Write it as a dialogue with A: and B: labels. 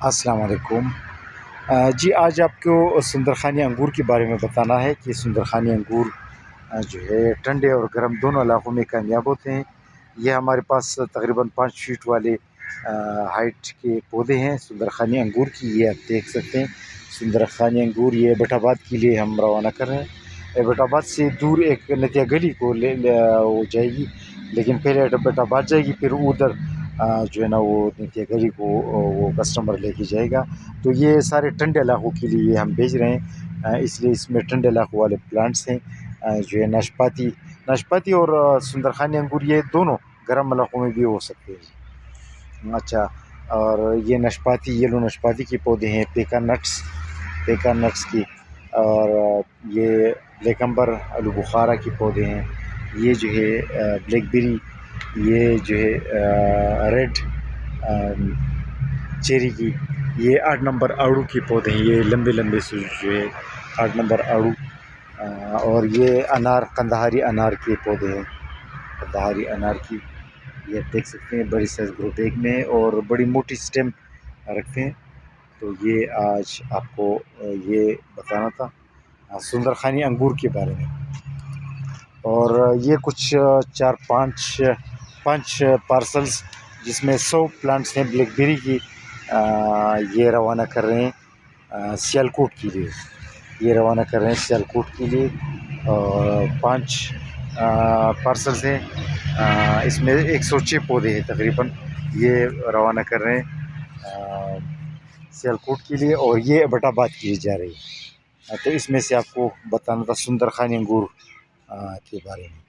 A: السلام علیکم۔ جی آج آپ کو سندرخانی انگور کے بارے میں بتانا ہے کہ سندرخانی انگور جو ہے ٹھنڈے اور گرم دونوں علاقوں میں کامیاب ہوتے ہیں۔ یہ ہمارے پاس تقریباً 5 فیٹ والے ہائٹ کے پودے ہیں سندرخانی انگور کی، یہ آپ دیکھ سکتے ہیں۔ سندرخانی انگور یہ ایبٹ آباد کے لیے ہم روانہ کر رہے ہیں۔ ایبٹ آباد سے دور ایک نتیا گلی کو وہ جائے گی، لیکن پہلے ایبٹ آباد جائے گی، پھر ادھر جو ہے نا وہ نتیا گلی کو وہ کسٹمر لے کے جائے گا۔ تو یہ سارے ٹھنڈے علاقوں کے لیے ہم بھیج رہے ہیں، اس لیے اس میں ٹھنڈے علاقوں والے پلانٹس ہیں جو ہے ناشپاتی اور سندرخانی انگور، یہ دونوں گرم علاقوں میں بھی ہو سکتے ہیں۔ اچھا، اور یہ ناشپاتی، یلو ناشپاتی کے پودے ہیں، پیکان نٹس کی، اور یہ لیکمبر آلو بخارا کے پودے ہیں، یہ جو ہے بلیک بیری، یہ جو ہے ریڈ چیری کی، یہ 8 نمبر آڑو کے پودے ہیں، یہ لمبے سے جو ہے 8 نمبر آڑو، اور یہ انار، قندہاری انار کے پودے ہیں، قندہاری انار کی، یہ دیکھ سکتے ہیں بڑی سائز گرو بیگ میں اور بڑی موٹی سٹیم رکھتے ہیں۔ تو یہ آج آپ کو یہ بتانا تھا سندرخانی انگور کے بارے میں۔ اور یہ کچھ 4-5 پارسلز جس میں 100 پلانٹس ہیں بلیک بیری کی، یہ روانہ کر رہے ہیں سیالکوٹ کے لیے، اور 5 پارسلز ہیں، اس میں 106 پودے ہیں تقریباً، یہ روانہ کر رہے ہیں سیالکوٹ کے لیے، اور یہ ایبٹ آباد کے لیے جا رہی ہے۔ تو اس میں سے آپ کو بتانا تھا سندرخانی انگور کے بارے میں۔